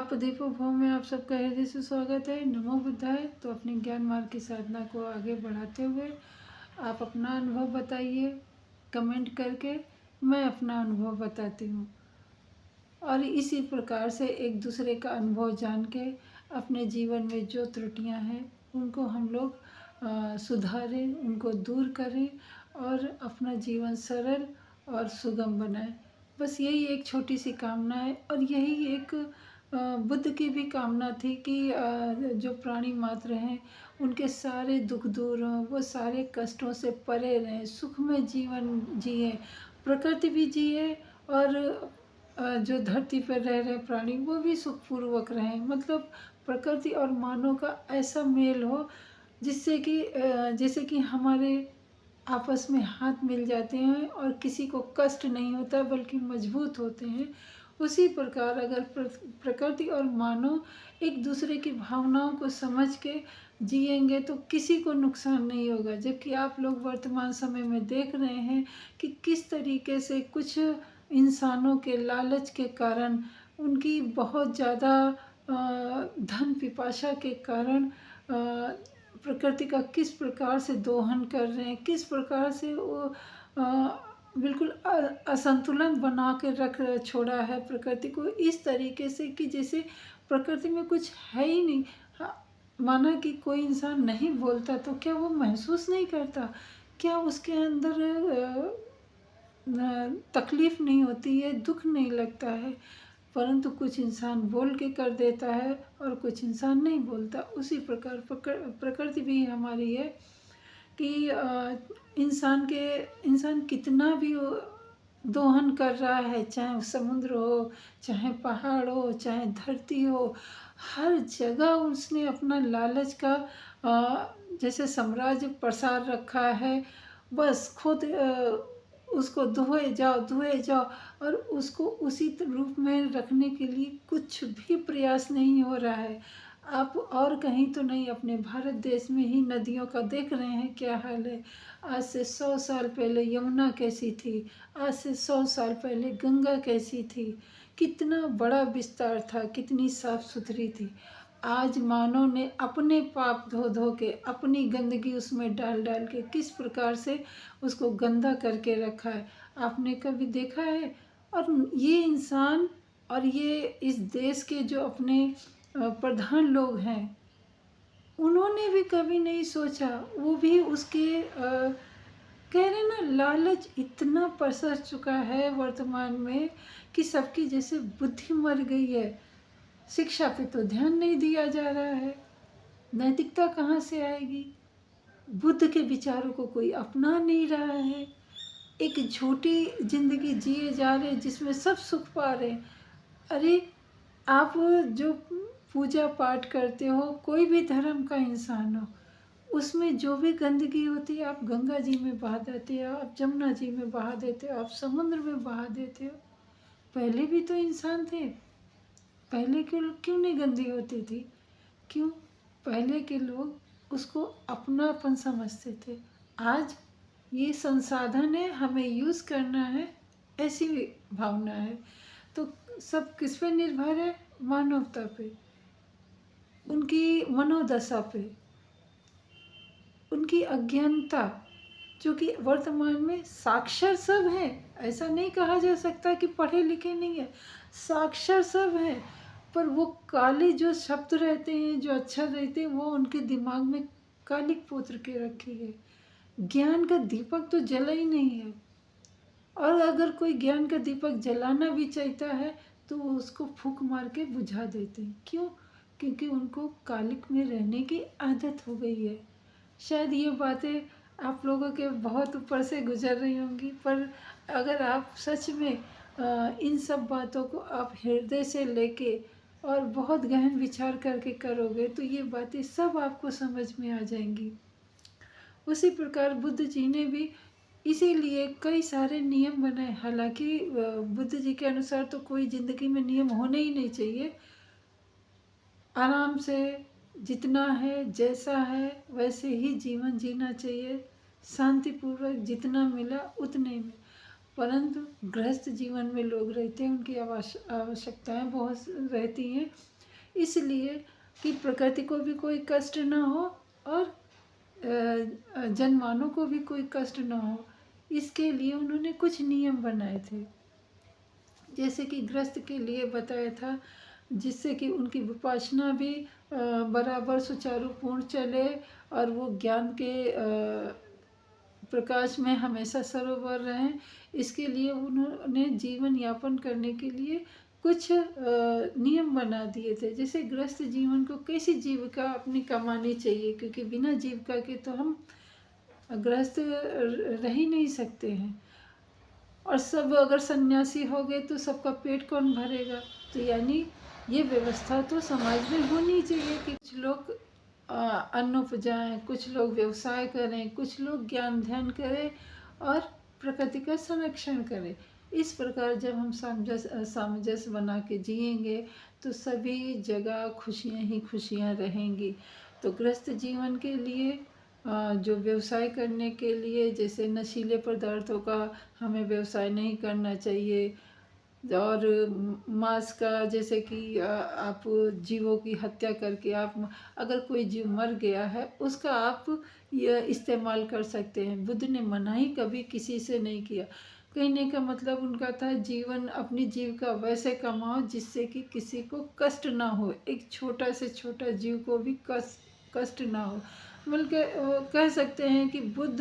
आप दीपो भव में आप सबका हृदय से स्वागत है। नमो बुद्धाय। तो अपने ज्ञान मार्ग की साधना को आगे बढ़ाते हुए आप अपना अनुभव बताइए कमेंट करके। मैं अपना अनुभव बताती हूँ और इसी प्रकार से एक दूसरे का अनुभव जान के अपने जीवन में जो त्रुटियाँ हैं उनको हम लोग सुधारें, उनको दूर करें और अपना जीवन सरल और सुगम बनाएं। बस यही एक छोटी सी कामना है और यही एक बुद्ध की भी कामना थी कि जो प्राणी मात्र हैं उनके सारे दुख दूर हों, वो सारे कष्टों से परे रहें, सुखमय जीवन जिए, प्रकृति भी जिए और जो धरती पर रह रहे प्राणी वो भी सुखपूर्वक रहें। मतलब प्रकृति और मानव का ऐसा मेल हो जिससे कि जैसे कि हमारे आपस में हाथ मिल जाते हैं और किसी को कष्ट नहीं होता बल्कि मजबूत होते हैं। उसी प्रकार अगर प्रकृति और मानव एक दूसरे की भावनाओं को समझ के जिएंगे तो किसी को नुकसान नहीं होगा। जबकि आप लोग वर्तमान समय में देख रहे हैं कि किस तरीके से कुछ इंसानों के लालच के कारण, उनकी बहुत ज़्यादा धन पिपाशा के कारण प्रकृति का किस प्रकार से दोहन कर रहे हैं, किस प्रकार से वो बिल्कुल असंतुलन बना के रख छोड़ा है प्रकृति को, इस तरीके से कि जैसे प्रकृति में कुछ है ही नहीं। माना कि कोई इंसान नहीं बोलता तो क्या वो महसूस नहीं करता? क्या उसके अंदर तकलीफ नहीं होती है, दुख नहीं लगता है? परंतु कुछ इंसान बोल के कर देता है और कुछ इंसान नहीं बोलता। उसी प्रकार प्रकृति भी हमारी है कि इंसान कितना भी दोहन कर रहा है, चाहे समुद्र हो, चाहे पहाड़ हो, चाहे धरती हो, हर जगह उसने अपना लालच का जैसे साम्राज्य पसार रखा है। बस खुद उसको धोए जाओ और उसको उसी रूप में रखने के लिए कुछ भी प्रयास नहीं हो रहा है। आप और कहीं तो नहीं, अपने भारत देश में ही नदियों का देख रहे हैं क्या हाल है। आज से 100 साल पहले यमुना कैसी थी, आज से 100 साल पहले गंगा कैसी थी, कितना बड़ा विस्तार था, कितनी साफ सुथरी थी। आज मानव ने अपने पाप धो धो के, अपनी गंदगी उसमें डाल डाल के किस प्रकार से उसको गंदा करके रखा है, आपने कभी देखा है? और ये इंसान और ये इस देश के जो अपने प्रधान लोग हैं उन्होंने भी कभी नहीं सोचा। वो भी उसके कह रहे ना, लालच इतना पसर चुका है वर्तमान में कि सबकी जैसे बुद्धि मर गई है। शिक्षा पे तो ध्यान नहीं दिया जा रहा है, नैतिकता कहाँ से आएगी? बुद्ध के विचारों को कोई अपना नहीं रहा है। एक झूठी जिंदगी जिए जा रहे जिसमें सब सुख पा रहे। अरे आप जो पूजा पाठ करते हो, कोई भी धर्म का इंसान हो, उसमें जो भी गंदगी होती है आप गंगा जी में बहा देते हो, आप जमुना जी में बहा देते हो, आप समुद्र में बहा देते हो। पहले भी तो इंसान थे, पहले के लोग क्यों नहीं गंदी होती थी? क्यों? पहले के लोग उसको अपनापन समझते थे। आज ये संसाधन है, हमें यूज़ करना है, ऐसी भावना है। तो सब किस पे निर्भर है? मानवता पे, उनकी मनोदशा पे, उनकी अज्ञानता, जो कि वर्तमान में साक्षर सब है। ऐसा नहीं कहा जा सकता कि पढ़े लिखे नहीं है, साक्षर सब है। पर वो काले जो शब्द रहते हैं, जो अक्षर रहते हैं, वो उनके दिमाग में कालिक पोत के रखे है। ज्ञान का दीपक तो जला ही नहीं है। और अगर कोई ज्ञान का दीपक जलाना भी चाहता है तो वो उसको फूंक मार के बुझा देते हैं। क्यों? क्योंकि उनको कालिक में रहने की आदत हो गई है। शायद ये बातें आप लोगों के बहुत ऊपर से गुजर रही होंगी, पर अगर आप सच में इन सब बातों को आप हृदय से लेके और बहुत गहन विचार करके करोगे तो ये बातें सब आपको समझ में आ जाएंगी। उसी प्रकार बुद्ध जी ने भी इसीलिए कई सारे नियम बनाए। हालांकि बुद्ध जी के अनुसार तो कोई ज़िंदगी में नियम होने ही नहीं चाहिए। आराम से जितना है, जैसा है वैसे ही जीवन जीना चाहिए, शांतिपूर्वक जितना मिला उतने में। परंतु गृहस्थ जीवन में लोग रहते हैं, उनकी आवश्यकताएं बहुत रहती हैं इसलिए कि प्रकृति को भी कोई कष्ट ना हो और जनमानों को भी कोई कष्ट ना हो। इसके लिए उन्होंने कुछ नियम बनाए थे, जैसे कि गृहस्थ के लिए बताया था, जिससे कि उनकी विपासना भी बराबर सुचारुपूर्ण चले और वो ज्ञान के प्रकाश में हमेशा सरोवर रहें। इसके लिए उन्होंने जीवन यापन करने के लिए कुछ नियम बना दिए थे। जैसे गृहस्थ जीवन को कैसी जीविका अपनी कमानी चाहिए, क्योंकि बिना जीविका के तो हम गृहस्थ रह ही नहीं सकते हैं। और सब अगर सन्यासी हो गए तो सबका पेट कौन भरेगा। तो यानी ये व्यवस्था तो समाज में होनी चाहिए कि कुछ लोग अन्न उपजाएं, कुछ लोग व्यवसाय करें, कुछ लोग ज्ञान ध्यान करें और प्रकृति का संरक्षण करें। इस प्रकार जब हम सामंजस्य बना के जिएंगे तो सभी जगह खुशियां ही खुशियां रहेंगी। तो गृहस्थ जीवन के लिए जो व्यवसाय करने के लिए, जैसे नशीले पदार्थों का हमें व्यवसाय नहीं करना चाहिए, और मांस का, जैसे कि आप जीवों की हत्या करके आप अगर कोई जीव मर गया है उसका आप ये इस्तेमाल कर सकते हैं। बुद्ध ने मना ही कभी किसी से नहीं किया। कहने का मतलब उनका था जीवन अपनी जीविका वैसे कमाओ जिससे कि किसी को कष्ट ना हो, एक छोटा से छोटा जीव को भी कष्ट ना हो। बल्कि कह सकते हैं कि बुद्ध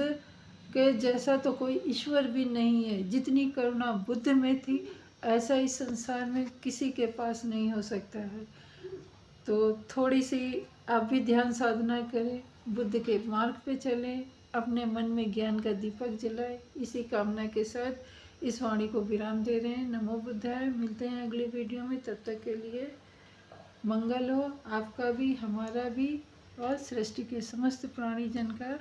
के जैसा तो कोई ईश्वर भी नहीं है। जितनी करुणा बुद्ध में थी ऐसा इस संसार में किसी के पास नहीं हो सकता है। तो थोड़ी सी आप भी ध्यान साधना करें, बुद्ध के मार्ग पे चलें, अपने मन में ज्ञान का दीपक जलाएं। इसी कामना के साथ इस वाणी को विराम दे रहे हैं। नमो बुद्धाय। मिलते हैं अगले वीडियो में, तब तक के लिए मंगल हो आपका भी, हमारा भी और सृष्टि के समस्त प्राणी जन का।